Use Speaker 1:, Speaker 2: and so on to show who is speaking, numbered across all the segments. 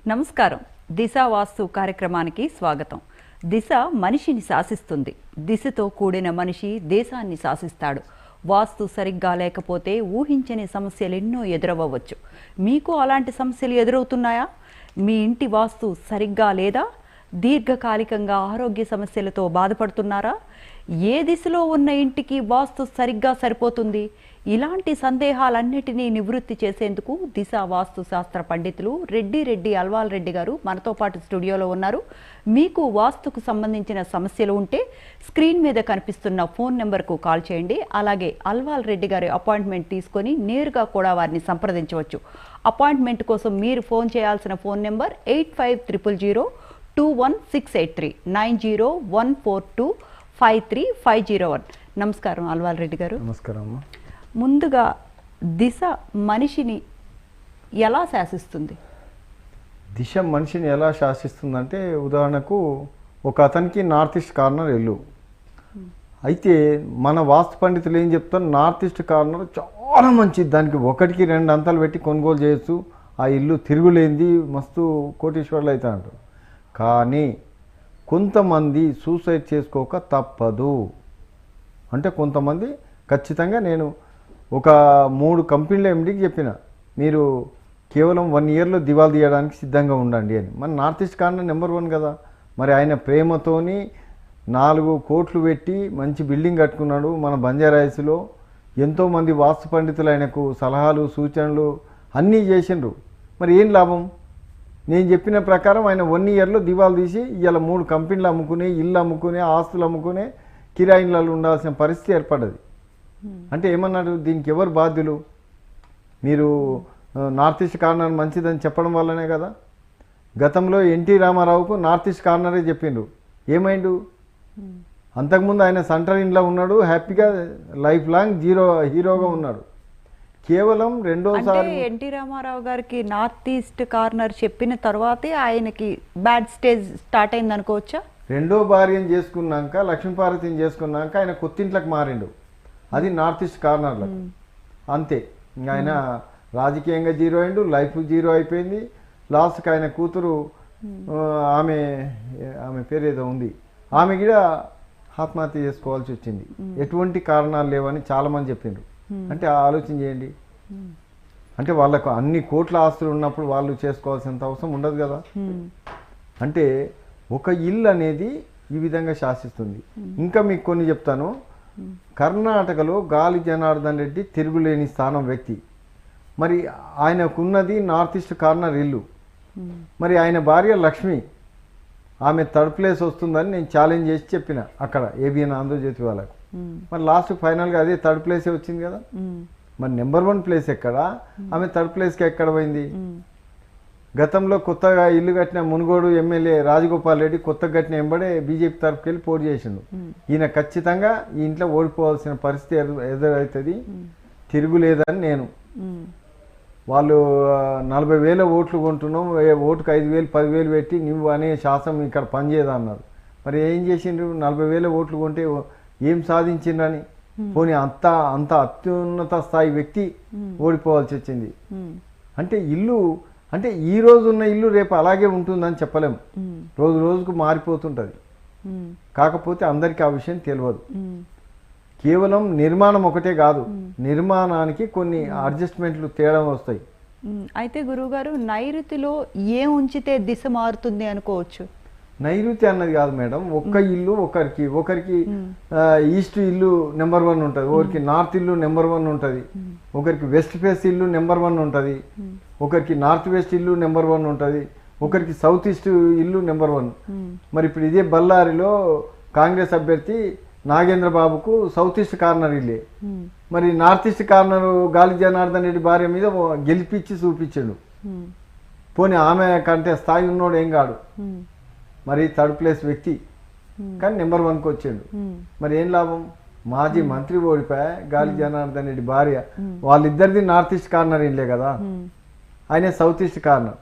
Speaker 1: నమస్కారం. దిశ వాస్తు కార్యక్రమానికి స్వాగతం. దిశ మనిషిని శాసిస్తుంది. దిశతో కూడిన మనిషి దేశాన్ని శాసిస్తాడు. వాస్తు సరిగ్గా లేకపోతే ఊహించని సమస్యలు ఎన్నో ఎదురవ్వచ్చు. మీకు అలాంటి సమస్యలు ఎదురవుతున్నాయా? మీ ఇంటి వాస్తు సరిగ్గా లేదా? దీర్ఘకాలికంగా ఆరోగ్య సమస్యలతో బాధపడుతున్నారా? ఏ దిశలో ఉన్న ఇంటికి వాస్తు సరిగ్గా సరిపోతుంది? ఇలాంటి సందేహాలన్నిటినీ నివృత్తి చేసేందుకు దిశ వాస్తు శాస్త్ర పండితులు రెడ్డి అల్వాల్ రెడ్డి గారు మనతో పాటు స్టూడియోలో ఉన్నారు. మీకు వాస్తుకు సంబంధించిన సమస్యలు ఉంటే స్క్రీన్ మీద కనిపిస్తున్న ఫోన్ నెంబర్కు కాల్ చేయండి. అలాగే అల్వాల్ రెడ్డి గారి అపాయింట్మెంట్ తీసుకొని నేరుగా కూడా వారిని సంప్రదించవచ్చు. అపాయింట్మెంట్ కోసం మీరు ఫోన్ చేయాల్సిన ఫోన్ నెంబర్ 8500021683 9014253501. నమస్కారం అల్వాల్ రెడ్డి గారు.
Speaker 2: నమస్కారం అమ్మ.
Speaker 1: ముందుగా దిశ మనిషిని ఎలా శాసిస్తుంది?
Speaker 2: దిశ మనిషిని ఎలా శాసిస్తుందంటే, ఉదాహరణకు ఒక అతనికి నార్త్ ఈస్ట్ కార్నర్ ఇల్లు అయితే, మన వాస్తు పండితులు ఏం చెప్తారు, నార్త్ ఈస్ట్ కార్నర్ చాలా మంచిది, దానికి ఒకటికి 2 అంతలు పెట్టి కొనుగోలు చేయొచ్చు, ఆ ఇల్లు తిరుగులేంది, మస్తు కోటీశ్వర్లు అవుతా అంటారు. కానీ కొంతమంది సూసైడ్ చేసుకోక తప్పదు. అంటే కొంతమంది ఖచ్చితంగా, నేను ఒక 3 కంపెనీల ఎండీకి చెప్పిన, మీరు కేవలం 1 ఇయర్లో దివాలా తీయడానికి సిద్ధంగా ఉండండి అని. మన నార్త్ ఈస్ట్ కార్నర్ నెంబర్ 1 కదా. మరి ఆయన ప్రేమతోని 4 కోట్లు పెట్టి మంచి బిల్డింగ్ కట్టుకున్నాడు. మన బంజారాయిస్లో ఎంతోమంది వాస్తు పండితులు ఆయనకు సలహాలు సూచనలు అన్నీ చేసిండ్రు. మరి ఏం లాభం? నేను చెప్పిన ప్రకారం ఆయన 1 ఇయర్లో దివాలా తీసి ఇలా 3 కంపెనీలు అమ్ముకుని, ఇల్లు అమ్ముకునే, ఆస్తులు అమ్ముకునే, కిరాయిలలో ఉండాల్సిన పరిస్థితి ఏర్పడ్డది. అంటే ఏమన్నాడు, దీనికి ఎవరు బాధ్యులు? మీరు నార్త్ ఈస్ట్ కార్నర్ మంచిదని చెప్పడం వల్లనే కదా. గతంలో ఎన్టీ రామారావుకు నార్త్ ఈస్ట్ కార్నరే చెప్పిండు, ఏమైండు? అంతకుముందు ఆయన సెంటర్ ఇంట్లో ఉన్నాడు, హ్యాపీగా లైఫ్ లాంగ్ హీరోగా ఉన్నాడు. కేవలం రెండోసారి
Speaker 1: ఎన్టీ రామారావు గారికి నార్త్ ఈస్ట్ కార్నర్ చెప్పిన తర్వాతే ఆయనకి బ్యాడ్ స్టేజ్ స్టార్ట్ అయింది అనుకోవచ్చా?
Speaker 2: రెండో భార్యను చేసుకున్నాక, లక్ష్మీపార్వతిని చేసుకున్నాక ఆయన కొత్తింట్లకు మారిండు. అది నార్త్ ఈస్ట్ కార్నర్లో అంతే. ఇంకా ఆయన రాజకీయంగా జీరో అయిండు, లైఫ్ జీరో అయిపోయింది. లాస్ట్కి ఆయన కూతురు, ఆమె పేరు ఏదో ఉంది, ఆమె కూడా ఆత్మహత్య చేసుకోవాల్సి వచ్చింది. ఎటువంటి కారణాలు లేవని చాలామంది చెప్పిండ్రు. అంటే ఆలోచన చేయండి. అంటే వాళ్ళకు అన్ని కోట్ల ఆస్తులు ఉన్నప్పుడు వాళ్ళు చేసుకోవాల్సినంత అవసరం ఉండదు కదా. అంటే ఒక ఇల్లు అనేది ఈ విధంగా శాసిస్తుంది. ఇంకా మీకు కొన్ని చెప్తాను. కర్ణాటకలో గాలి జనార్దన్ రెడ్డి తిరుగులేని స్థానం వ్యక్తి. మరి ఆయనకున్నది నార్త్ ఈస్ట్ కార్నర్ ఇల్లు. మరి ఆయన భార్య లక్ష్మి, ఆమె థర్డ్ ప్లేస్ వస్తుందని నేను ఛాలెంజ్ చేసి చెప్పిన అక్కడ ఏబిఎన్ ఆంధ్రజ్యోతి వాళ్ళకు. మరి లాస్ట్ ఫైనల్గా అదే థర్డ్ ప్లేసే వచ్చింది కదా. మరి నెంబర్ 1 ప్లేస్ ఎక్కడ, ఆమె థర్డ్ ప్లేస్కి ఎక్కడ పోయింది? గతంలో కొత్తగా ఇల్లు కట్టిన మునుగోడు ఎమ్మెల్యే రాజగోపాల్ రెడ్డి కొత్తగా కట్టిన ఎంబడే బీజేపీ తరఫుకి వెళ్ళి పోటీ చేసిండు. ఈయన ఖచ్చితంగా ఈ ఇంట్లో ఓడిపోవాల్సిన పరిస్థితి ఎదురవుతుంది, తిరుగులేదని నేను. వాళ్ళు 40,000 ఓట్లు కొంటున్నాం, ఓటుకు 5,000 10,000 పెట్టి నువ్వు అనే శాసనం ఇక్కడ పనిచేయదన్నారు. మరి ఏం చేసిండ్రు? 40,000 ఓట్లు కొంటే ఏం సాధించిండ్రని. పోనీ అంత అత్యున్నత స్థాయి వ్యక్తి ఓడిపోవాల్సి వచ్చింది. అంటే ఇల్లు, అంటే ఈ రోజు ఉన్న ఇల్లు రేపు అలాగే ఉంటుందని చెప్పలేము. రోజు రోజుకు మారిపోతుంటుంది. కాకపోతే అందరికీ ఆ విషయం తెలియదు. కేవలం నిర్మాణం ఒకటే కాదు, నిర్మాణానికి కొన్ని అడ్జస్ట్మెంట్లు తేడా వస్తాయి.
Speaker 1: అయితే గురువుగారు, నైరుతిలో ఏ ఉంచితే దిశ మారుతుంది అనుకోవచ్చు?
Speaker 2: నైరుతి అన్నది కాదు మేడం. ఒక్క ఇల్లు ఒకరికి ఈస్ట్ ఇల్లు నెంబర్ 1 ఉంటుంది, ఒకరికి నార్త్ ఇల్లు నెంబర్ 1 ఉంటుంది, ఒకరికి వెస్ట్ ఫేస్ ఇల్లు నెంబర్ 1 ఉంటుంది, ఒకరికి నార్త్ వెస్ట్ ఇల్లు నెంబర్ 1 ఉంటుంది, ఒకరికి సౌత్ ఈస్ట్ ఇల్లు నెంబర్ 1. మరి ఇప్పుడు ఇదే బళ్ళారిలో కాంగ్రెస్ అభ్యర్థి నాగేంద్ర బాబుకు సౌత్ ఈస్ట్ కార్నర్ ఇల్లే. మరి నార్త్ ఈస్ట్ కార్నర్ గాలి జనార్దన్ రెడ్డి భార్య మీద గెలిపించి చూపించాడు. పోనీ ఆమె కంటే స్థాయి ఉన్నోడు ఏం కాడు, మరి థర్డ్ ప్లేస్ వ్యక్తి, కానీ నెంబర్ 1కి వచ్చాడు. మరి ఏం లాభం? మాజీ మంత్రి ఓడిపోయా, గాలి జనార్దన్ రెడ్డి భార్య, వాళ్ళిద్దరిది నార్త్ ఈస్ట్ కార్నర్ ఇల్లే కదా, ఆయన సౌత్ ఈస్ట్ కార్నర్.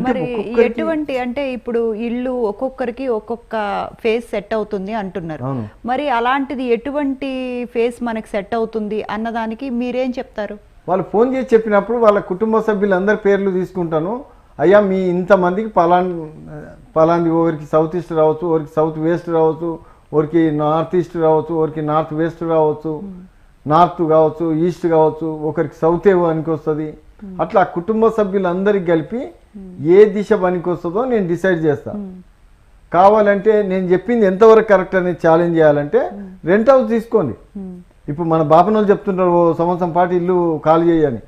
Speaker 1: మరి ఎటువంటి, అంటే ఇప్పుడు ఇల్లు ఒక్కొక్కరికి ఒక్కొక్క ఫేస్ సెట్ అవుతుంది అంటున్నారు. మరి అలాంటిది ఎటువంటి ఫేస్ మనకి సెట్ అవుతుంది అన్నదానికి మీరేం చెప్తారు?
Speaker 2: వాళ్ళు ఫోన్ చేసి చెప్పినప్పుడు వాళ్ళ కుటుంబ సభ్యులందరి పేర్లు తీసుకుంటాను. అయ్యా మీ ఇంతమందికి పలాంది ఒకరికి సౌత్ ఈస్ట్ రావచ్చు, ఒకరికి సౌత్ వెస్ట్ రావచ్చు, ఒకరికి నార్త్ ఈస్ట్ రావచ్చు, ఒకరికి నార్త్ వెస్ట్ రావచ్చు, నార్త్ కావచ్చు, ఈస్ట్ కావచ్చు, ఒకరికి సౌత్ ఏ పనికి వస్తుంది. అట్లా కుటుంబ సభ్యులందరికి కలిపి ఏ దిశ పనికి వస్తుందో నేను డిసైడ్ చేస్తా. కావాలంటే నేను చెప్పింది ఎంతవరకు కరెక్ట్ అనేది ఛాలెంజ్ చేయాలంటే రెంట్ హౌస్ తీసుకోండి. ఇప్పుడు మన బాపనోళ్ళు చెప్తుంటారు ఓ సంవత్సరం పాటు ఇల్లు ఖాళీ చేయని,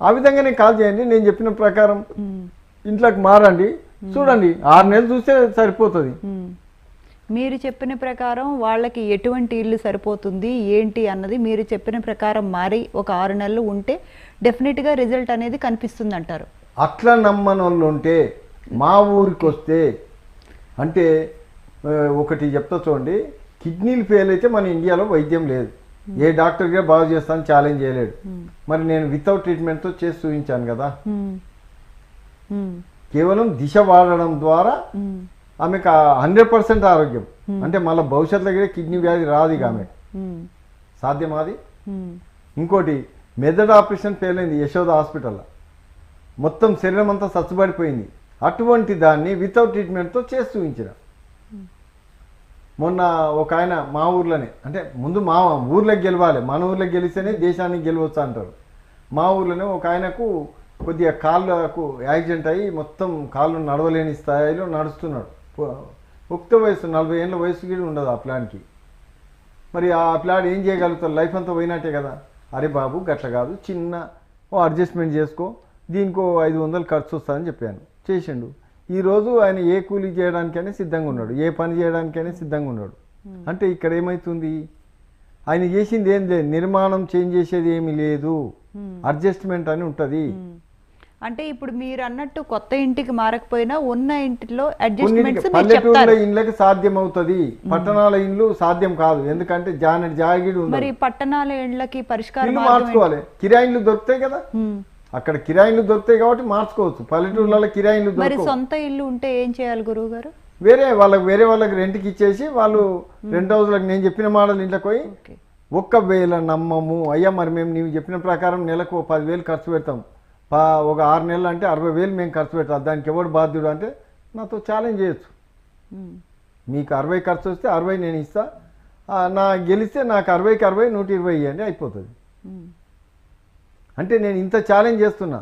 Speaker 2: ఆ విధంగానే ఖాళీ చేయండి. నేను చెప్పిన ప్రకారం ఇంట్లోకి మారండి, చూడండి 6 నెలలు చూస్తే సరిపోతుంది.
Speaker 1: మీరు చెప్పిన ప్రకారం వాళ్ళకి ఎటువంటి ఇల్లు సరిపోతుంది ఏంటి అన్నది మీరు చెప్పిన ప్రకారం మారి ఒక 6 నెలలు ఉంటే డెఫినెట్గా రిజల్ట్ అనేది కనిపిస్తుంది అంటారు.
Speaker 2: అట్లా నమ్మని వాళ్ళు ఉంటే మా ఊరికి వస్తే అంటే ఒకటి చెప్తా చూడండి, కిడ్నీలు ఫెయిల్ అయితే మన ఇండియాలో వైద్యం లేదు. ఏ డాక్టర్గా బాగు చేస్తాను ఛాలెంజ్ చేయలేడు. మరి నేను వితౌట్ ట్రీట్మెంట్తో చేసి చూపించాను కదా. కేవలం దిశ వాడడం ద్వారా ఆమెకు 100% ఆరోగ్యం. అంటే మళ్ళీ భవిష్యత్తులో కూడా కిడ్నీ వ్యాధి రాదు ఇక ఆమె. సాధ్యమాది. ఇంకోటి మెదడు ఆపరేషన్ ఫెయిల్ అయింది యశోద హాస్పిటల్లో, మొత్తం శరీరం అంతా సచ్చుబడిపోయింది. అటువంటి దాన్ని వితౌట్ ట్రీట్మెంట్తో చేసి చూపించిన. మొన్న ఒక ఆయన మా ఊర్లోనే, అంటే ముందు మా ఊర్లోకి గెలవాలి, మన ఊర్లోకి గెలిస్తేనే దేశానికి గెలవచ్చు అంటారు. మా ఊర్లోనే ఒక ఆయనకు కొద్దిగా కాళ్ళకు యాక్సిడెంట్ అయ్యి మొత్తం కాళ్ళు నడవలేని స్థాయిలో నడుస్తున్నాడు. ఉక్త వయసు 40 ఏళ్ళ వయసు కూడా ఉండదు ఆ ప్లాన్కి. మరి ఆ ప్లాన్ ఏం చేయగలుగుతారు? లైఫ్ అంతా పోయినట్టే కదా. అరే బాబు గట్ల కాదు, చిన్న అడ్జస్ట్మెంట్ చేసుకో, దీనికో 500 ఖర్చు వస్తుందని చెప్పాను. చేసిండు. ఈరోజు ఆయన ఏ కూలీ చేయడానికైనా సిద్ధంగా ఉన్నాడు, ఏ పని చేయడానికైనా సిద్ధంగా ఉన్నాడు. అంటే ఇక్కడ ఏమవుతుంది, ఆయన చేసింది ఏం లేదు, నిర్మాణం చేంజ్ చేసేది ఏమీ లేదు, అడ్జస్ట్మెంట్ అని ఉంటుంది.
Speaker 1: అంటే ఇప్పుడు మీరు అన్నట్టు కొత్త ఇంటికి మారకపోయినా ఉన్న ఇంటిలో అడ్జస్ట్మెంట్స్
Speaker 2: పల్లెటూరులో ఇండ్లకి సాధ్యం అవుతుంది, పట్టణాల ఇండ్లు సాధ్యం కాదు. ఎందుకంటే జాగిడి ఉంది.
Speaker 1: మరి పట్టణాల ఇండ్లకి పరిష్కారం
Speaker 2: మార్చుకోవాలి. కిరాయిలు దొరుకుతాయి కదా, అక్కడ కిరాయిలు దొరుకుతాయి కాబట్టి మార్చుకోవచ్చు. పల్లెటూర్లలో కిరాయిలు
Speaker 1: మరి సొంత ఇల్లు ఉంటే ఏం చేయాలి గురువు గారు?
Speaker 2: వేరే వాళ్ళకి రెంట్కి ఇచ్చేసి వాళ్ళు రెంట్ హౌస్లకు నేను చెప్పిన మోడల్ ఇంట్లోకి పోయి ఒకవేళ నమ్మము అయ్యా మరి మేము నీవు చెప్పిన ప్రకారం నెలకు 10,000 ఖర్చు పెడతాం, ఒక 6 నెలలు అంటే 60,000 మేము ఖర్చు పెడతాం, దానికి ఎవడు బాధ్యుడు అంటే నాతో ఛాలెంజ్ చేయొచ్చు. మీకు 60 ఖర్చు వస్తే 60 నేను ఇస్తా, నా గెలిస్తే నాకు 60కి 60 120 ఇవ్వండి, అయిపోతుంది. అంటే నేను ఇంత ఛాలెంజ్ చేస్తున్నా.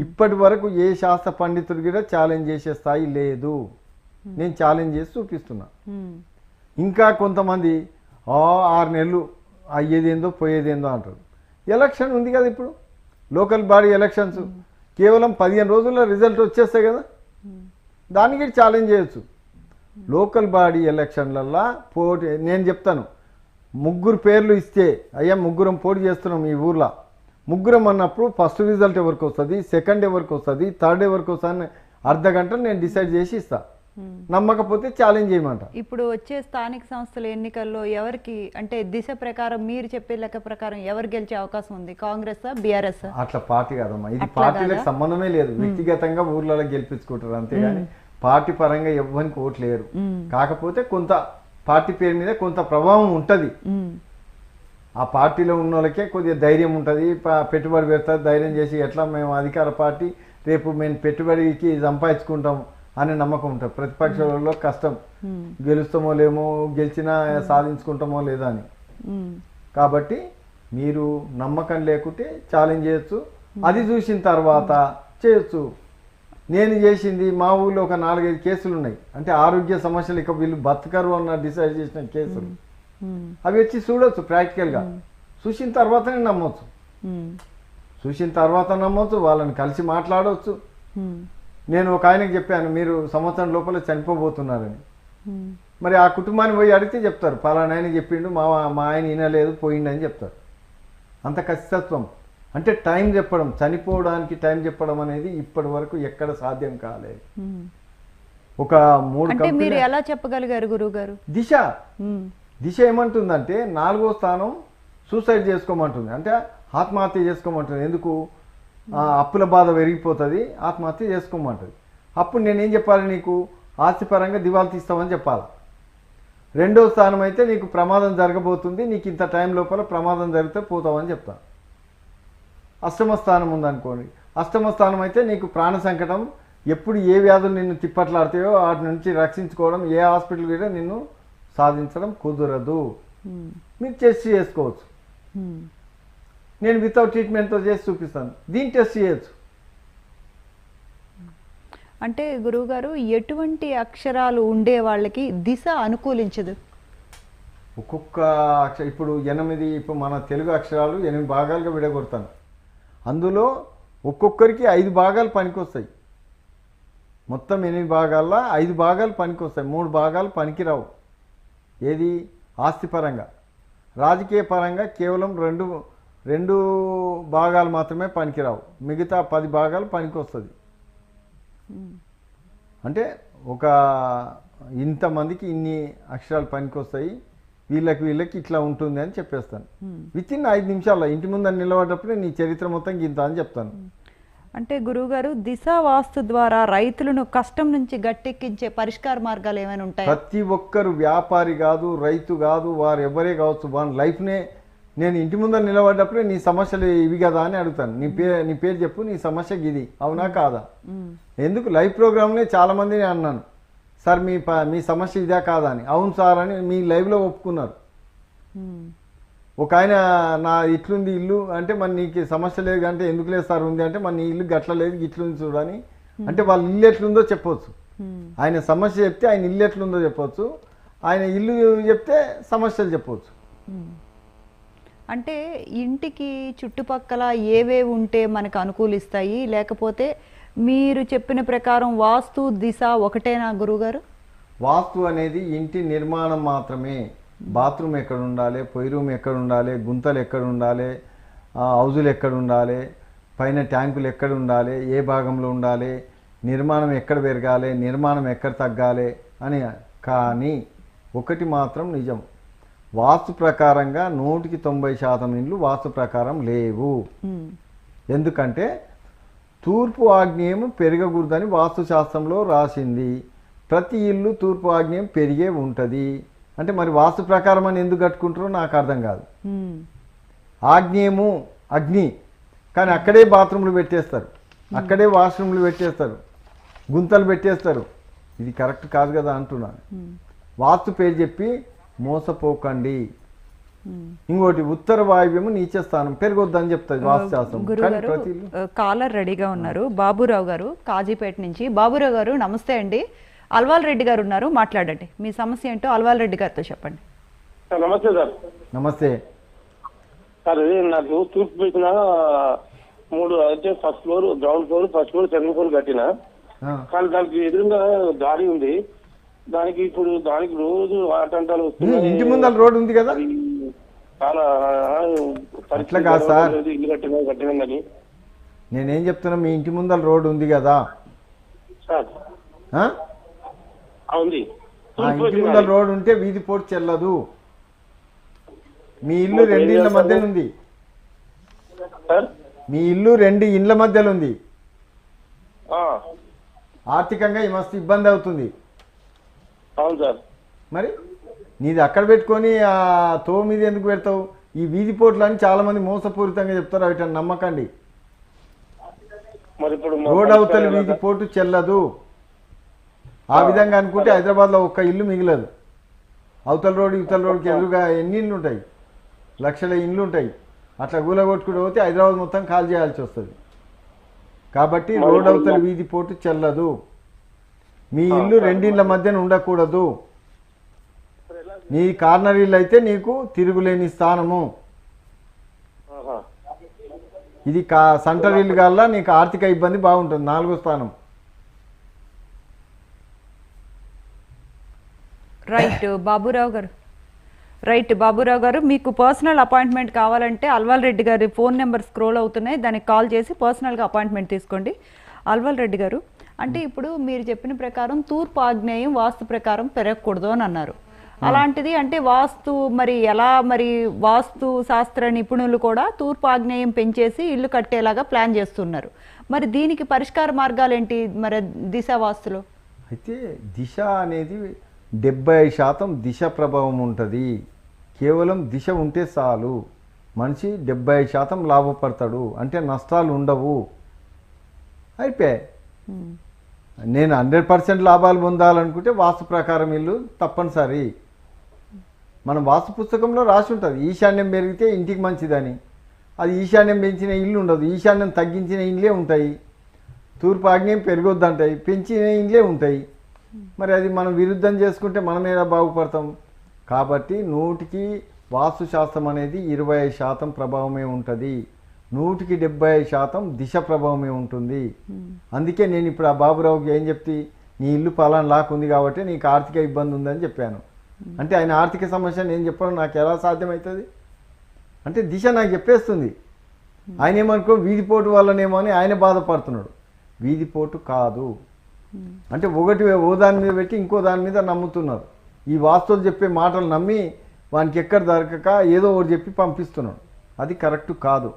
Speaker 2: ఇప్పటి వరకు ఏ శాస్త్ర పండితుడు కూడా ఛాలెంజ్ చేసే స్థాయి లేదు. నేను ఛాలెంజ్ చేసి చూపిస్తున్నా. ఇంకా కొంతమంది 6 నెలలు అయ్యేదేందో పోయేదేందో అంటారు. ఎలక్షన్ ఉంది కదా ఇప్పుడు, లోకల్ బాడీ ఎలక్షన్స్, కేవలం 15 రోజుల్లో రిజల్ట్ వచ్చేస్తాయి కదా, దానికి ఛాలెంజ్ చేయొచ్చు. లోకల్ బాడీ ఎలక్షన్లల్లో పోటీ నేను చెప్తాను, 3 పేర్లు ఇస్తే అయ్యా 3 పోటీ చేస్తున్నాం ఈ ఊర్లో, 3 అన్నప్పుడు ఫస్ట్ రిజల్ట్ ఎవరికి వస్తుంది, సెకండ్ ఎవరికి వస్తుంది, థర్డ్ ఎవరికి వస్తుంది, అర్ధ గంటలు నేను డిసైడ్ చేసి ఇస్తా. నమ్మకపోతే ఛాలెంజ్ చేయమంట.
Speaker 1: ఇప్పుడు వచ్చే స్థానిక సంస్థల ఎన్నికల్లో ఎవరికి అంటే దిశ ప్రకారం మీరు చెప్పే లెక్క ప్రకారం ఎవరు గెలిచే అవకాశం ఉంది? కాంగ్రెస్, బీఆర్ఎస్?
Speaker 2: అట్లా పార్టీ కాదమ్మా, ఇది పార్టీలకు సంబంధమే లేదు. వ్యక్తిగతంగా ఊర్లలో గెలిపించుకుంటారు అంతేగాని పార్టీ పరంగా ఎవరికి ఓట్లేరు. కాకపోతే కొంత పార్టీ పేరు మీద కొంత ప్రభావం ఉంటుంది. ఆ పార్టీలో ఉన్న వాళ్ళకే కొద్దిగా ధైర్యం ఉంటుంది, పెట్టుబడి పెడతారు, ధైర్యం చేసి ఎట్లా మేము అధికార పార్టీ రేపు మేము పెట్టుబడికి సంపాదించుకుంటాం అనే నమ్మకం ఉంటుంది. ప్రతిపక్షాలలో కష్టం, గెలుస్తామో లేమో, గెలిచినా సాధించుకుంటామో లేదా అని. కాబట్టి మీరు నమ్మకం లేకుంటే ఛాలెంజ్ చేయొచ్చు, అది చూసిన తర్వాత చేయొచ్చు. నేను చేసింది మా ఊళ్ళో ఒక 4-5 కేసులు ఉన్నాయి, అంటే ఆరోగ్య సమస్యలు ఇక వీళ్ళు బతకరు అన్న డిసైడ్ చేసిన కేసులు. అవి వచ్చి చూడొచ్చు, ప్రాక్టికల్గా చూసిన తర్వాతనే నమ్మొచ్చు. చూసిన తర్వాత నమ్మొచ్చు, వాళ్ళని కలిసి మాట్లాడవచ్చు. నేను ఒక ఆయనకి చెప్పాను, మీరు సంవత్సరం లోపల చనిపోబోతున్నారని. మరి ఆ కుటుంబాన్ని పోయి అడిగితే చెప్తారు, పలానా ఆయన చెప్పిండు, మా ఆయన వినలేదు పోయిండని చెప్తారు. అంత ఖచ్చితత్వం. అంటే టైం చెప్పడం, చనిపోవడానికి టైం చెప్పడం అనేది ఇప్పటి వరకు ఎక్కడ సాధ్యం కాలేదు. ఒక 3
Speaker 1: మీరు ఎలా చెప్పగలిగారు గురువు గారు?
Speaker 2: దిశ ఏమంటుందంటే 4వ స్థానం సూసైడ్ చేసుకోమంటుంది, అంటే ఆత్మహత్య చేసుకోమంటుంది. ఎందుకు? అప్పుల బాధ పెరిగిపోతుంది, ఆత్మహత్య చేసుకోమంటుంది. అప్పుడు నేనేం చెప్పాలి, నీకు ఆస్తిపరంగా దివాళా తీస్తామని చెప్పాలి. 2వ స్థానం అయితే నీకు ప్రమాదం జరగబోతుంది, నీకు ఇంత టైం లోపల ప్రమాదం జరిగితే పోతామని చెప్తాను. అష్టమ స్థానం ఉందనుకోండి, అష్టమ స్థానం అయితే నీకు ప్రాణ సంకటం, ఎప్పుడు ఏ వ్యాధులు నిన్ను తిప్పట్లాడతాయో వాటి నుంచి రక్షించుకోవడం, ఏ హాస్పిటల్ కూడా నిన్ను సాధించడం కుదరదు. మీరు టెస్ట్ చేసుకోవచ్చు, నేను వితౌట్ ట్రీట్మెంట్తో చేసి చూపిస్తాను, దీన్ని టెస్ట్ చేయొచ్చు.
Speaker 1: అంటే గురువుగారు ఎటువంటి అక్షరాలు ఉండే వాళ్ళకి దిశ అనుకూలించదు?
Speaker 2: ఒక్కొక్క ఇప్పుడు 8 ఇప్పుడు మన తెలుగు అక్షరాలు 8 భాగాలుగా విడగొడతాను. అందులో ఒక్కొక్కరికి 5 భాగాలు పనికొస్తాయి. మొత్తం 8 భాగాల్లో 5 భాగాలు పనికొస్తాయి, 3 భాగాలు పనికిరావు. ఏది? ఆస్తిపరంగా. రాజకీయ పరంగా కేవలం రెండు భాగాలు మాత్రమే పనికిరావు, మిగతా 10 భాగాలు పనికొస్తుంది. అంటే ఒక ఇంతమందికి ఇన్ని అక్షరాలు పనికొస్తాయి, వీళ్ళకి ఇట్లా ఉంటుంది అని చెప్పేస్తాను. వితిన్ 5 నిమిషాల్లో ఇంటి ముందు నిలబడ్డప్పుడే నీ చరిత్ర మొత్తం గింత అని చెప్తాను.
Speaker 1: అంటే గురువుగారు దిశ వాస్తు ద్వారా రైతులను కష్టం నుంచి గట్టెక్కించే పరిష్కార మార్గాలు ఏమైనా ఉంటాయి?
Speaker 2: ప్రతి ఒక్కరు వ్యాపారి కాదు, రైతు కాదు, వారు ఎవరే కావచ్చు, వాళ్ళ లైఫ్నే నేను ఇంటి ముందర నిలబడ్డప్పుడే నీ సమస్యలు ఇవి కదా అని అడుగుతాను. నీ పేరు చెప్పు, నీ సమస్య ఇది అవునా కాదా? ఎందుకు లైవ్ ప్రోగ్రామ్నే చాలా మందిని అన్నాను, సార్ మీ సమస్య ఇదే కాదా అని. అవును సార్ అని మీ లైవ్లో ఒప్పుకున్నారు. ఒక ఆయన నా ఇట్లుంది ఇల్లు అంటే మరి నీకు సమస్య లేదు అంటే ఎందుకు లేదు సార్ ఉంది అంటే మరి నీ ఇల్లు గట్ల లేదు ఇట్లుంది చూడని. అంటే వాళ్ళ ఇల్లు ఎట్లుందో చెప్పవచ్చు, ఆయన సమస్య చెప్తే ఆయన ఇల్లు ఎట్లుందో చెప్పవచ్చు, ఆయన ఇల్లు చెప్తే సమస్యలు చెప్పవచ్చు.
Speaker 1: అంటే ఇంటికి చుట్టుపక్కల ఏవేవి ఉంటే మనకు అనుకూలిస్తాయి, లేకపోతే మీరు చెప్పిన ప్రకారం వాస్తు దిశ ఒకటేనా గురువుగారు?
Speaker 2: వాస్తు అనేది ఇంటి నిర్మాణం మాత్రమే. బాత్రూమ్ ఎక్కడ ఉండాలి, పొయ్యి రూమ్ ఎక్కడ ఉండాలి, గుంతలు ఎక్కడ ఉండాలి, హౌజులు ఎక్కడ ఉండాలి, పైన ట్యాంకులు ఎక్కడ ఉండాలి, ఏ భాగంలో ఉండాలి, నిర్మాణం ఎక్కడ పెరగాలి, నిర్మాణం ఎక్కడ తగ్గాలి అని. కానీ ఒకటి మాత్రం నిజం, వాస్తు ప్రకారంగా 190% ఇండ్లు వాస్తు ప్రకారం లేవు. ఎందుకంటే తూర్పు ఆగ్నేయం పెరగకూడదని వాస్తు శాస్త్రంలో రాసింది. ప్రతి ఇల్లు తూర్పు ఆగ్నేయం పెరిగే ఉంటుంది. అంటే మరి వాస్తు ప్రకారం అని ఎందుకు కట్టుకుంటారో నాకు అర్థం కాదు. ఆగ్నేయము అగ్ని, కానీ అక్కడే బాత్రూమ్లు పెట్టేస్తారు, అక్కడే వాష్రూమ్లు పెట్టేస్తారు, గుంతలు పెట్టేస్తారు. ఇది కరెక్ట్ కాదు కదా అంటున్నాను. వాస్తు పేరు చెప్పి మోసపోకండి. ఇంకోటి ఉత్తర వాయువ్యము నీచ స్థానం పెరగొద్దని చెప్తుంది వాస్తు శాస్త్రం.
Speaker 1: కాలర్ రెడీగా ఉన్నారు, బాబురావు గారు కాజీపేట నుంచి. బాబురావు గారు నమస్తే అండి. అల్వాల్ రెడ్డి గారు ఉన్నారు, మాట్లాడండి. మీ సమస్య ఏంటో అల్వాల్ రెడ్డి గారితో చెప్పండి.
Speaker 3: నమస్తే సార్.
Speaker 2: నమస్తే
Speaker 3: సార్, నాకు తూర్పు పెట్టిన 3 అయితే first floor, ground floor, first floor, second floor కట్టిన. కానీ దానికి ఎదురుగా దారి ఉంది. దానికి ఇప్పుడు దానికి రోజు ఆటంటాలు వస్తున్నాయి.
Speaker 2: ఇంటి ముందర రోడ్ ఉంది కదా,
Speaker 3: చాలా ఇల్లు కట్టినా కానీ
Speaker 2: నేనేం చెప్తున్నా, మీ ఇంటి ముందర రోడ్ ఉంది కదా
Speaker 3: సార్. ఉంది.
Speaker 2: ఇంటి ముందర రోడ్ ఉంటే వీధి పోటు చెల్లదు. మీ ఇల్లు 2 ఇళ్ల మధ్యలో ఉంది. మీ ఇల్లు 2 ఇండ్ల మధ్యలో ఉంది. ఆర్థికంగా మస్తు ఇబ్బంది అవుతుంది.
Speaker 3: అవును సార్.
Speaker 2: మరి నీది అక్కడ పెట్టుకొని ఆ తో మీద ఎందుకు పెడతావు? ఈ వీధి పోట్లు అని చాలా మంది మోసపూరితంగా చెప్తారు, అవి నమ్మకండి. రోడ్ అవతల వీధి పోటు చెల్లదు. ఆ విధంగా అనుకుంటే హైదరాబాద్లో ఒక్క ఇల్లు మిగలదు. అవతల రోడ్ ఇవతల రోడ్కి ఎదురుగా ఎన్ని ఇళ్ళు ఉంటాయి, లక్షల ఇండ్లు ఉంటాయి. అట్లా గూలగొట్టుకుంటూ పోతే హైదరాబాద్ మొత్తం కాల్ చేయాల్సి వస్తుంది. కాబట్టి రోడ్ అవతల వీధి పోటు చెల్లదు. మీ ఇల్లు 2 ఇళ్ల మధ్యన ఉండకూడదు. నీ కార్నర్ ఇల్లు అయితే నీకు తిరుగులేని స్థానము. ఇది సెంటర్ ఇల్లు కల్లా నీకు ఆర్థిక ఇబ్బంది బాగుంటుంది. 4వ స్థానం.
Speaker 1: రైట్ బాబురావు గారు, మీకు పర్సనల్ అపాయింట్మెంట్ కావాలంటే అల్వాల్ రెడ్డి గారి ఫోన్ నెంబర్ స్క్రోల్ అవుతున్నాయి, దానికి కాల్ చేసి పర్సనల్గా అపాయింట్మెంట్ తీసుకోండి. అల్వాల్ రెడ్డి గారు, అంటే ఇప్పుడు మీరు చెప్పిన ప్రకారం తూర్పు ఆగ్నేయం వాస్తు ప్రకారం పెరగకూడదు అని అన్నారు. అలాంటిది అంటే వాస్తు మరి వాస్తు శాస్త్ర నిపుణులు కూడా తూర్పు ఆగ్నేయం పెంచేసి ఇల్లు కట్టేలాగా ప్లాన్ చేస్తున్నారు. మరి దీనికి పరిష్కార మార్గాలు ఏంటి మరి దిశ వాస్తులో?
Speaker 2: అయితే దిశ అనేది 70% దిశ ప్రభావం ఉంటుంది. కేవలం దిశ ఉంటే చాలు. మనిషి 75% లాభపడతాడు, అంటే నష్టాలు ఉండవు. అయిపోయాయి. నేను 100% లాభాలు పొందాలనుకుంటే వాస్తు ప్రకారం ఇల్లు తప్పనిసరి. మనం వాస్తు పుస్తకంలో రాసి ఉంటుంది ఈశాన్యం పెరిగితే ఇంటికి మంచిదని. అది ఈశాన్యం పెంచిన ఇల్లు ఉండదు, ఈశాన్యం తగ్గించిన ఇండ్లే ఉంటాయి. తూర్పు ఆగ్నేయం పెరగొద్దంటాయి, పెంచిన ఇండ్లే ఉంటాయి. మరి అది మనం విరుద్ధం చేసుకుంటే మనం ఎలా బాగుపడతాం? కాబట్టి 100కి వాస్తు శాస్త్రం అనేది 25% ప్రభావమే ఉంటుంది, 100కి 75% దిశ ప్రభావమే ఉంటుంది. అందుకే నేను ఇప్పుడు ఆ బాబురావుకి ఏం చెప్తే, నీ ఇల్లు పలానా లాక్కుంది కాబట్టి నీకు ఆర్థిక ఇబ్బంది ఉందని చెప్పాను. అంటే ఆయన ఆర్థిక సమస్య నేను చెప్పడం నాకు ఎలా సాధ్యమవుతుంది? అంటే దిశ నాకు చెప్పేస్తుంది. ఆయన ఏమనుకో వీధిపోటు వల్లనేమో అని ఆయన బాధపడుతున్నాడు. వీధిపోటు కాదు. అంటే ఓ దాని మీద పెట్టి ఇంకో దాని మీద నమ్ముతున్నారు. ఈ వాస్తువులు చెప్పే మాటలు నమ్మి వానికి ఎక్కడ దొరకక ఏదో ఒకటి చెప్పి పంపిస్తున్నాడు. అది కరెక్ట్ కాదు.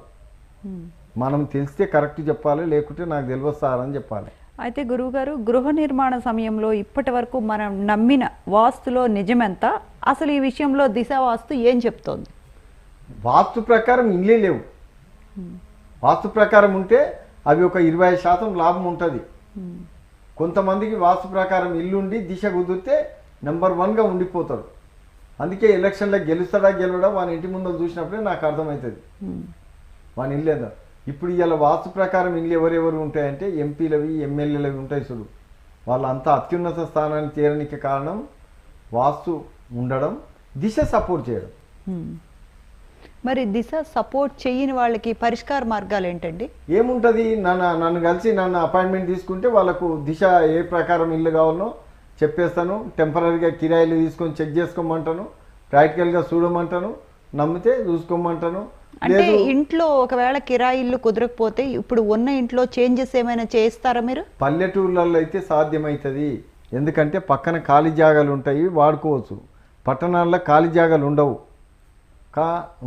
Speaker 2: మనం తెలిస్తే కరెక్ట్ చెప్పాలి, లేకుంటే నాకు తెలియదు సార్ అని చెప్పాలి.
Speaker 1: అయితే గురువుగారు, గృహ నిర్మాణ సమయంలో ఇప్పటి వరకు మనం నమ్మిన వాస్తులో నిజమెంత? అసలు ఈ విషయంలో దిశ వాస్తు ఏం చెప్తోంది?
Speaker 2: వాస్తు ప్రకారం ఇల్లే లేవు. వాస్తు ప్రకారం ఉంటే అవి ఒక 25% లాభం ఉంటుంది. కొంతమందికి వాస్తు ప్రకారం ఇల్లుండి దిశ కుదిరితే నెంబర్ 1గా ఉండిపోతాడు. అందుకే ఎలక్షన్లో గెలుస్తాడా గెలవడా వాని ఇంటి ముందు చూసినప్పుడే నాకు అర్థమవుతుంది వాని ఇల్లు ఏదో. ఇప్పుడు ఇలా వాస్తు ప్రకారం ఇల్లు ఎవరెవరు ఉంటాయంటే ఎంపీలవి ఎమ్మెల్యేలవి ఉంటాయి చూడు, వాళ్ళంతా అత్యున్నత స్థానానికి చేరడానికి కారణం వాస్తు ఉండడం, దిశ సపోర్ట్ చేయడం.
Speaker 1: మరి దిశ సపోర్ట్ చేయని వాళ్ళకి పరిష్కార మార్గాలు ఏంటండి?
Speaker 2: ఏముంటుంది, నన్ను కలిసి నన్ను అపాయింట్మెంట్ తీసుకుంటే వాళ్ళకు దిశ ఏ ప్రకారం ఇల్లు కావాలనో చెప్పేస్తాను. టెంపరీగా కిరాయిలు తీసుకొని చెక్ చేసుకోమంటాను, ప్రాక్టికల్గా చూడమంటాను, నమ్మితే చూసుకోమంటాను.
Speaker 1: అంటే ఇంట్లో ఒకవేళ కిరాయి ఇల్లు కుదరకపోతే ఇప్పుడు ఉన్న ఇంట్లో చేంజెస్ ఏమైనా చేస్తారా మీరు?
Speaker 2: పల్లెటూర్లలో అయితే సాధ్యమవుతుంది, ఎందుకంటే పక్కన ఖాళీ జాగాలు ఉంటాయి, వాడుకోవచ్చు. పట్టణాల్లో ఖాళీ జాగాలు ఉండవు,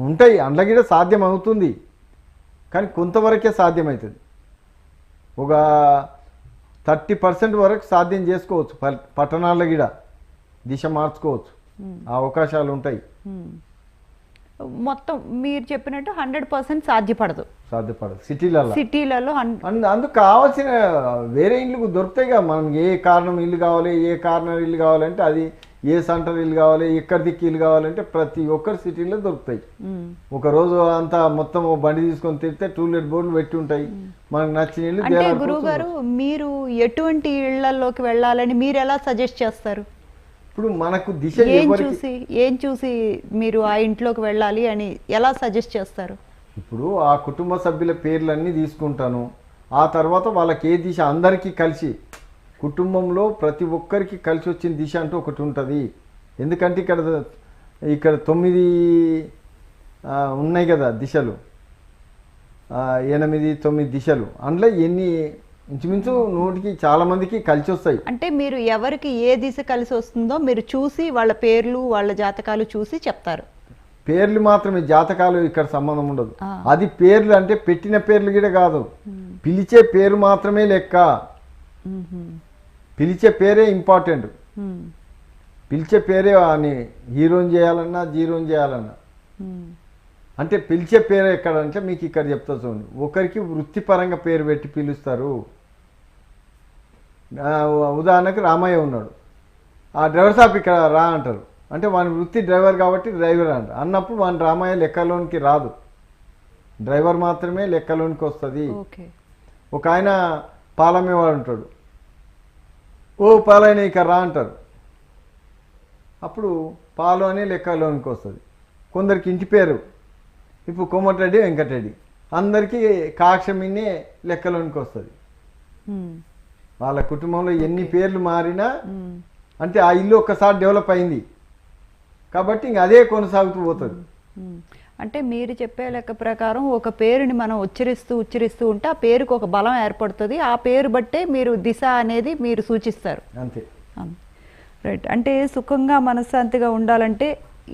Speaker 2: ఉంటాయి, అందులో కూడా సాధ్యం అవుతుంది, కానీ కొంతవరకే సాధ్యమవుతుంది. ఒక 30% వరకు సాధ్యం చేసుకోవచ్చు. పట్టణాల్లో కూడా దిశ మార్చుకోవచ్చు, ఆ అవకాశాలు ఉంటాయి.
Speaker 1: మొత్తం మీరు చెప్పినట్టు 100% సాధ్యపడదు సిటీలలో.
Speaker 2: అందుకు కావాల్సిన వేరే ఇల్లు దొరుకుతాయి కదా. మనం ఏ కారణం ఇల్లు కావాలి, ఏ కార్నర్ ఇల్లు కావాలంటే అది, ఏ సెంటర్ ఇల్లు కావాలి, ఎక్కడ దిక్కు ఇల్లు కావాలంటే ప్రతి ఒక్కరి సిటీలో దొరుకుతాయి. ఒక రోజు అంతా మొత్తం బండి తీసుకొని తిరిగితే టూలెట్ బోర్డులు పెట్టి ఉంటాయి, మనకు నచ్చిన ఇల్లు.
Speaker 1: అంటే గురువు గారు, మీరు ఎటువంటి ఇళ్లలోకి వెళ్ళాలని మీరు ఎలా సజెస్ట్ చేస్తారు?
Speaker 2: ఇప్పుడు మనకు దిశ
Speaker 1: ఏం చూసి మీరు ఆ ఇంట్లోకి వెళ్ళాలి అని ఎలా సజెస్ట్ చేస్తారు?
Speaker 2: ఇప్పుడు ఆ కుటుంబ సభ్యుల పేర్లన్నీ తీసుకుంటాను. ఆ తర్వాత వాళ్ళకి ఏ దిశ, అందరికీ కలిసి కుటుంబంలో ప్రతి ఒక్కరికి కలిసి వచ్చిన దిశ అంటూ ఒకటి ఉంటుంది. ఎందుకంటే ఇక్కడ 9 ఉన్నాయి కదా దిశలు, 8, 9 దిశలు. అందులో ఇంచుమించు 100కి చాలా మందికి కలిసి వస్తాయి.
Speaker 1: అంటే మీరు ఎవరికి ఏ దిశ కలిసి వస్తుందో మీరు చూసి వాళ్ళ పేర్లు వాళ్ళ జాతకాలు చూసి చెప్తారు.
Speaker 2: పేర్లు మాత్రమే, జాతకాలు ఇక్కడ సంబంధం ఉండదు. అది పేర్లు అంటే పెట్టిన పేర్లు కూడా కాదు, పిలిచే పేరు మాత్రమే లెక్క. పిలిచే పేరే ఇంపార్టెంట్. పిలిచే పేరే అని హీరోని చేయాలన్నా జీరోని చేయాలన్నా, అంటే పిలిచే పేరు ఎక్కడంటే మీకు ఇక్కడ చెప్తా చూడండి. ఒకరికి వృత్తిపరంగా పేరు పెట్టి పిలుస్తారు. ఉదాహరణకు రామయ్య ఉన్నాడు, ఆ డ్రైవర్ షాప్ ఇక్కడ రా అంటారు, అంటే వాని వృత్తి డ్రైవర్ కాబట్టి డ్రైవర్ అంటారు. అన్నప్పుడు వాని రామయ్య లెక్కలోనికి రాదు, డ్రైవర్ మాత్రమే లెక్కలోనికి వస్తుంది. ఒక ఆయన పాలమ్మేవాడు ఉంటాడు, ఓ పాలైన ఇక్కడ రా అంటారు, అప్పుడు పాలు అనే లెక్కలోనికి వస్తుంది. కొందరికి ఇంటి పేరు, ఇప్పుడు కోమటిరెడ్డి వెంకటరెడ్డి, అందరికీ కాక్షమిన్నే లెక్కలోనికి వస్తుంది. వాళ్ళ కుటుంబంలో ఎన్ని పేర్లు మారినా అంటే ఆ ఇల్లు ఒక్కసారి డెవలప్ అయింది కాబట్టి ఇంక అదే కొనసాగుతూ పోతుంది.
Speaker 1: అంటే మీరు చెప్పే లెక్క ప్రకారం ఒక పేరుని మనం ఉచ్చరిస్తూ ఉంటే ఆ పేరుకు ఒక బలం ఏర్పడుతుంది. ఆ పేరు బట్టే మీరు దిశ అనేది మీరు సూచిస్తారు.
Speaker 2: అంతే,
Speaker 1: రైట్. అంటే సుఖంగా మనశ్శాంతిగా ఉండాలంటే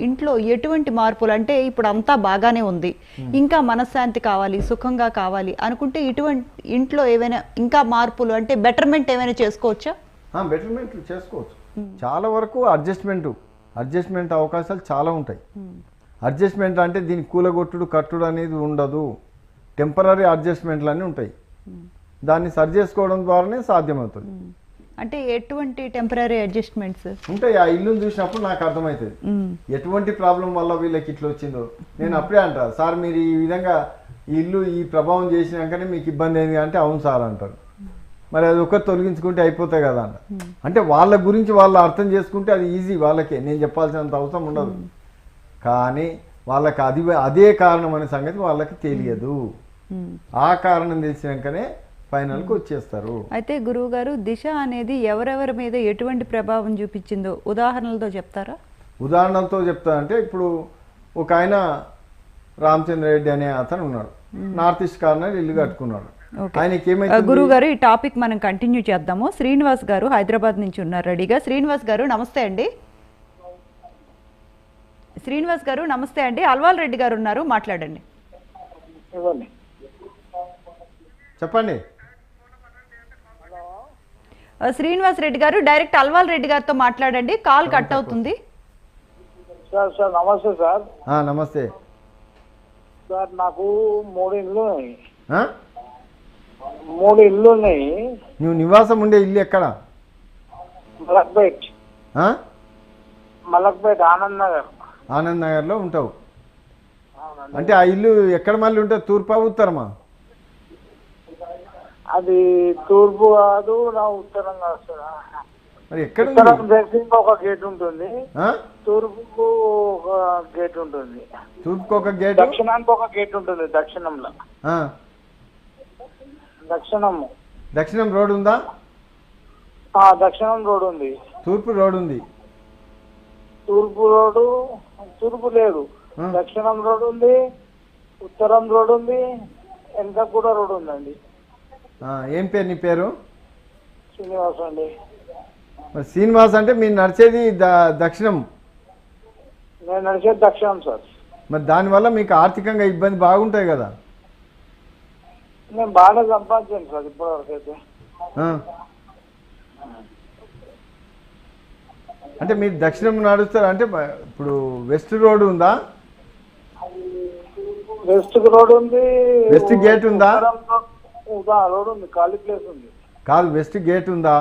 Speaker 1: ఇంట్లో ఎటువంటి మార్పులు, అంటే ఇప్పుడు అంతా బాగానే ఉంది, ఇంకా మనశ్శాంతి కావాలి, సుఖంగా కావాలి అనుకుంటే ఇటువంటి ఇంట్లో ఏమైనా ఇంకా మార్పులు అంటే బెటర్మెంట్ ఏమైనా చేసుకోవచ్చా?
Speaker 2: బెటర్మెంట్ చేసుకోవచ్చు. చాలా వరకు అడ్జస్ట్మెంట్ అవకాశాలు చాలా ఉంటాయి. అడ్జస్ట్మెంట్ అంటే దీనికి కూలగొట్టుడు కట్టుడు అనేది ఉండదు, టెంపరీ అడ్జస్ట్మెంట్లు అన్నీ ఉంటాయి. దాన్ని సరి చేసుకోవడం ద్వారానే సాధ్యమవుతుంది.
Speaker 1: అంటే ఎటువంటి టెంపరీ అడ్జస్ట్మెంట్స్
Speaker 2: ఉంటాయి. ఆ ఇల్లుని చూసినప్పుడు నాకు అర్థమవుతుంది ఎటువంటి ప్రాబ్లం వల్ల వీళ్ళకి ఇట్లా వచ్చిందో. నేను అప్పుడే అంటా, సార్ మీరు ఈ విధంగా ఈ ఇల్లు ఈ ప్రభావం చేసినాకనే మీకు ఇబ్బంది అయింది అంటే అవును సార్ అంటారు. మరి అది ఒకటి తొలగించుకుంటే అయిపోతాయి కదా అంట. అంటే వాళ్ళ గురించి వాళ్ళు అర్థం చేసుకుంటే అది ఈజీ, వాళ్ళకే నేను చెప్పాల్సినంత అవసరం ఉండదు. కానీ వాళ్ళకి అదే కారణం అనే సంగతి వాళ్ళకి తెలియదు. ఆ కారణం తెలిసినాకనే ఫైనల్కి వచ్చేస్తారు.
Speaker 1: అయితే గురువు గారు, దిశ అనేది ఎవరెవరి మీద ఎటువంటి ప్రభావం చూపించిందో ఉదాహరణలతో చెప్తారా?
Speaker 2: ఉదాహరణలతో చెప్తానంటే ఇప్పుడు ఒక ఆయన రామచంద్ర రెడ్డి అనే అతను ఉన్నాడు, నార్త్ ఈస్ట్ కార్నర్ ఇల్లు కట్టుకున్నాడు. ఆయనకి ఏమైతే
Speaker 1: గురువు గారు, ఈ టాపిక్ మనం కంటిన్యూ చేద్దాము. శ్రీనివాస్ గారు హైదరాబాద్ నుంచి ఉన్నారు రెడీగా. శ్రీనివాస్ గారు నమస్తే అండి. శ్రీనివాస్ గారు నమస్తే అండి. అల్వాల్ రెడ్డి గారు ఉన్నారు, మాట్లాడండి.
Speaker 2: చెప్పండి.
Speaker 1: శ్రీనివాస్ రెడ్డి గారు, డైరెక్ట్ అల్వాల్ రెడ్డి గారితో మాట్లాడండి, కాల్ కట్ అవుతుంది.
Speaker 3: సార్ సార్ నమస్తే సార్.
Speaker 2: నమస్తే
Speaker 3: సార్, నాకు 3 ఇళ్ళు ఉన్నాయి.
Speaker 2: ఆ?
Speaker 3: 3 ఇళ్ళు ఉన్నాయి.
Speaker 2: నువ్వు నివాసం ఉండే ఇల్లు ఎక్కడ?
Speaker 3: మలక్పేట్.
Speaker 2: ఆ?
Speaker 3: మలక్పేట్ ఆనంద్ నగర్.
Speaker 2: ఆనంద్ నగర్లో ఉంటావు. అంటే ఆ ఇల్లు ఎక్కడ మళ్ళీ ఉంటుంది, తూర్పా ఉత్తరమా?
Speaker 3: అది తూర్పు కాదు, నా ఉత్తరం కాదు సార్.
Speaker 2: మరి ఎక్కడ
Speaker 3: ఉత్తరం దక్షిణకు ఒక గేట్ ఉంటుంది, తూర్పుకు ఒక గేట్ ఉంటుంది.
Speaker 2: తూర్పుకు ఒక గేట్,
Speaker 3: దక్షిణానికి ఒక గేట్ ఉంటుంది. దక్షిణంలో
Speaker 2: దక్షిణం రోడ్ ఉందా?
Speaker 3: దక్షిణం రోడ్ ఉంది.
Speaker 2: తూర్పు రోడ్ ఉంది.
Speaker 3: తూర్పు లేదు, దక్షిణం రోడ్ ఉంది, ఉత్తరం రోడ్ ఉంది, వెనక కూడా రోడ్ ఉందండి.
Speaker 2: ఏం పేరు నీ పేరు?
Speaker 3: శ్రీనివాస్ అండి.
Speaker 2: శ్రీనివాస్ అంటే మీరు నడిచేది దక్షిణం?
Speaker 3: నేను నడిచేది దక్షిణం సార్.
Speaker 2: మరి దానివల్ల మీకు ఆర్థికంగా ఇబ్బంది బాగుంటాయి కదా?
Speaker 3: నేను బాగా సంపాదించాను సార్ ఇప్పటివరకు అయితే.
Speaker 2: అంటే మీరు దక్షిణం నడుస్తారు అంటే ఇప్పుడు వెస్ట్ రోడ్ ఉందా?
Speaker 3: వెస్ట్ రోడ్ ఉంది,
Speaker 2: వెస్ట్ గేట్ ఉందా?
Speaker 3: రోడ్ ఉంది, ఖాళీ ప్లేస్ ఉంది.
Speaker 2: కాదు, వెస్ట్ గేట్ ఉందా?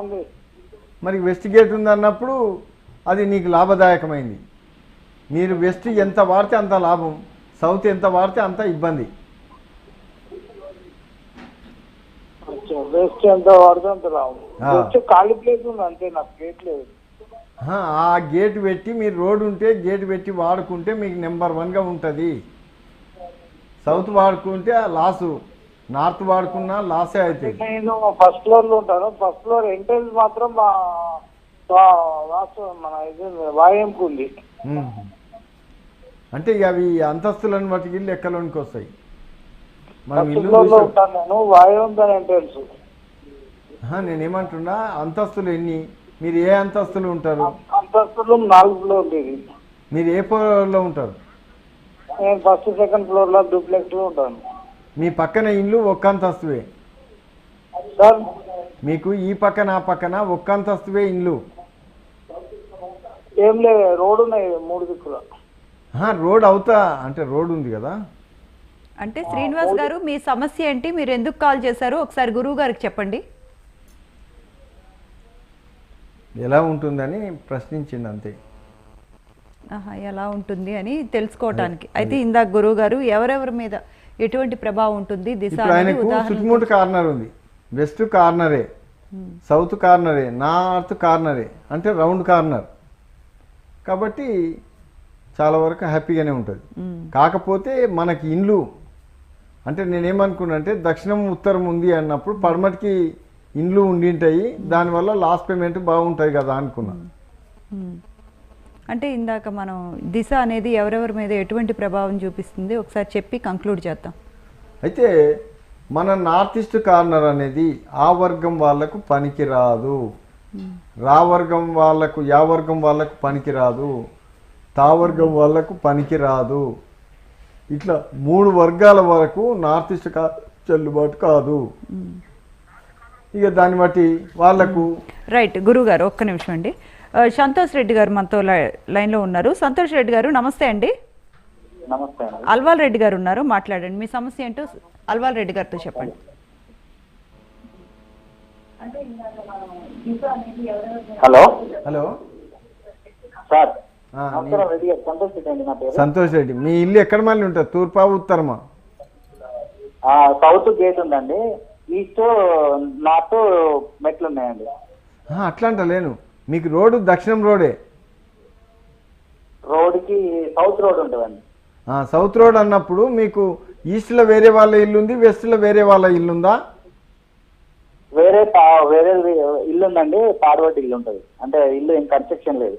Speaker 3: ఉంది.
Speaker 2: మరి వెస్ట్ గేట్ ఉంది అన్నప్పుడు అది నీకు లాభదాయకమైంది. మీరు వెస్ట్ ఎంత వాడితే అంత లాభం, సౌత్ ఎంత వాడితే అంత ఇబ్బంది.
Speaker 3: వెస్ట్ ఎంత వాడితే అంత లాభం. ఖాళీ ప్లేస్ ఉంది అంతే, నాకు గేట్ లేదు.
Speaker 2: ఆ గేట్ పెట్టి మీరు రోడ్ ఉంటే గేట్ పెట్టి వాడుకుంటే మీకు నెంబర్ 1గా ఉంటుంది. సౌత్ వాడుకుంటే లాసు, నార్త్ వాడుకున్నా లాసే అవుతుంది.
Speaker 3: నేను ఫస్ట్ ఫ్లోర్ లో ఉంటాను. ఫస్ట్ ఫ్లోర్ ఎంట్రన్స్ మాత్రం మన ఇది వాయంకు ఉంది.
Speaker 2: అంటే ఇక అవి అంతస్తులను బట్టి ఇల్లు ఎక్కలోనికి వస్తాయి. మనం ఇల్లు
Speaker 3: ఉంటాను నేను, వాయం దాని ఎంట్రన్స్.
Speaker 2: నేనేమంటున్నా, అంతస్తులు ఎన్ని, మీరు ఏ అంతస్తులు ఉంటారు?
Speaker 3: అంతస్తులు 4 ఫ్లోర్లు.
Speaker 2: మీరు ఏ ఫ్లోర్లో ఉంటారు?
Speaker 3: నేను ఫస్ట్ సెకండ్ ఫ్లోర్ లో డూప్లెక్స్ లో ఉంటాను.
Speaker 2: మీ పక్కన ఇల్లు ఒక్క అంతస్తువే
Speaker 3: సార్?
Speaker 2: మీకు ఈ పక్కన ఆ పక్కన ఒక్క అంతస్తువే ఇల్లు?
Speaker 3: ఏం లేదు, రోడ్ ఉన్నాయి 3 దిక్కుల.
Speaker 2: రోడ్ అవుతా అంటే రోడ్ ఉంది కదా.
Speaker 1: అంటే శ్రీనివాస్ గారు, మీ సమస్య ఏంటి, మీరు ఎందుకు కాల్ చేశారు ఒకసారి గురువు గారికి చెప్పండి.
Speaker 2: ఎలా ఉంటుందని ప్రశ్నించింది అంతే.
Speaker 1: ఎలా ఉంటుంది అని తెలుసుకోవటానికి. అయితే ఇందాక గురువు గారు ఎవరెవరి మీద ఎటువంటి ప్రభావం ఉంటుంది దిశ,
Speaker 2: ఆయనకు చుట్టుముట్టు కార్నర్ ఉంది. వెస్ట్ కార్నరే, సౌత్ కార్నరే, నార్త్ కార్నరే, అంటే రౌండ్ కార్నర్. కాబట్టి చాలా వరకు హ్యాపీగానే ఉంటుంది. కాకపోతే మనకి ఇండ్లు అంటే నేనేమనుకున్నా అంటే దక్షిణం ఉత్తరం ఉంది అన్నప్పుడు పడమటికి ఇండ్లు ఉండింటాయి, దానివల్ల లాస్ట్ పేమెంట్ బాగుంటాయి కదా అనుకున్నా.
Speaker 1: అంటే ఇందాక మనం దిశ అనేది ఎవరెవరి మీద ఎటువంటి ప్రభావం చూపిస్తుంది ఒకసారి చెప్పి కంక్లూడ్ చేద్దాం.
Speaker 2: అయితే మన నార్త్ ఈస్ట్ కార్నర్ అనేది ఆ వర్గం వాళ్లకు పనికిరాదు, రా వర్గం వాళ్లకు, యా వర్గం వాళ్లకు పనికిరాదు, తా వర్గం వాళ్లకు పనికిరాదు. ఇట్లా 3 వర్గాల వరకు నార్త్ ఈస్ట్ చెల్లుబాటు కాదు. ఇక దాన్ని బట్టి వాళ్లకు
Speaker 1: రైట్. గురువు గారు ఒక్క నిమిషం అండి. సంతోష్ రెడ్డి గారు మనతో లైన్లో ఉన్నారు. సంతోష్ రెడ్డి గారు నమస్తే అండి.
Speaker 4: నమస్తే అండి.
Speaker 1: అల్వాల్ రెడ్డి గారు ఉన్నారు, మాట్లాడండి. మీ సమస్య ఏంటో అల్వాల్ రెడ్డి గారితో చెప్పండి.
Speaker 4: హలో
Speaker 2: హలో
Speaker 4: సార్,
Speaker 2: ఆ,
Speaker 4: నమస్కారం రెడ్డి గారు. సంతోష్ రెడ్డి అండి నా పేరు.
Speaker 2: సంతోష్ రెడ్డి, మీ ఇల్లు ఎక్కడ మళ్ళీ ఉంటుంది? తూర్పా ఉత్తరమా?
Speaker 4: సౌత్ గేట్ ఉందండి, ఈస్ట్ నార్త్ మెట్లు ఉన్నాయండి.
Speaker 2: అట్లా అంటలేను, మీకు రోడ్డు దక్షిణం రోడే.
Speaker 4: రోడ్కి సౌత్ రోడ్ ఉంటుందండి.
Speaker 2: సౌత్ రోడ్ అన్నప్పుడు మీకు ఈస్ట్లో వేరే వాళ్ళ ఇల్లు ఉంది, వెస్ట్లో వేరే వాళ్ళ ఇల్లు ఉందా?
Speaker 4: వేరే ఇల్లు ఉందండి, పాడవటి ఇల్లు ఉంటుంది. అంటే ఇల్లు ఏం కన్స్ట్రక్షన్ లేదు.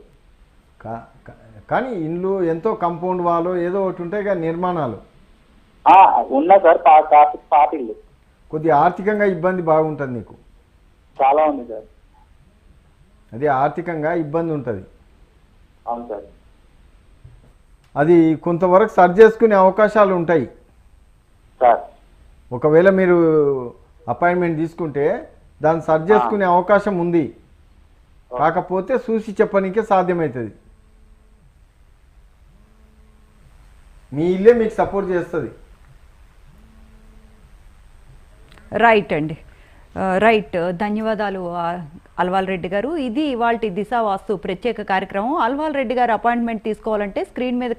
Speaker 2: కానీ ఇల్లు ఎంతో కంపౌండ్ వాళ్ళు ఏదో ఒకటి ఉంటాయి కానీ నిర్మాణాలు
Speaker 4: ఉన్నా సార్, పాత ఇల్లు.
Speaker 2: కొద్దిగా ఆర్థికంగా ఇబ్బంది బాగుంటుంది నీకు.
Speaker 4: చాలా ఉంది సార్.
Speaker 2: అది ఆర్థికంగా ఇబ్బంది ఉంటుంది.
Speaker 4: అవును సార్.
Speaker 2: అది కొంతవరకు సరి చేసుకునే అవకాశాలు ఉంటాయి
Speaker 4: సార్.
Speaker 2: ఒకవేళ మీరు అపాయింట్మెంట్ తీసుకుంటే దాన్ని సరి చేసుకునే అవకాశం ఉంది. కాకపోతే చూసి చెప్పనీకే సాధ్యమవుతుంది. మీ ఇల్లే మీకు సపోర్ట్ చేస్తుంది.
Speaker 1: రైట్ అండి, రైట్. ధన్యవాదాలు అల్వాల్ రెడ్డి గారు. ఇది ఇవాల్టి దిశ వాస్తు ప్రత్యేక కార్యక్రమం. అల్వాల్ రెడ్డి గారు అపాయింట్మెంట్ తీసుకోవాలంటే స్క్రీన్ మీద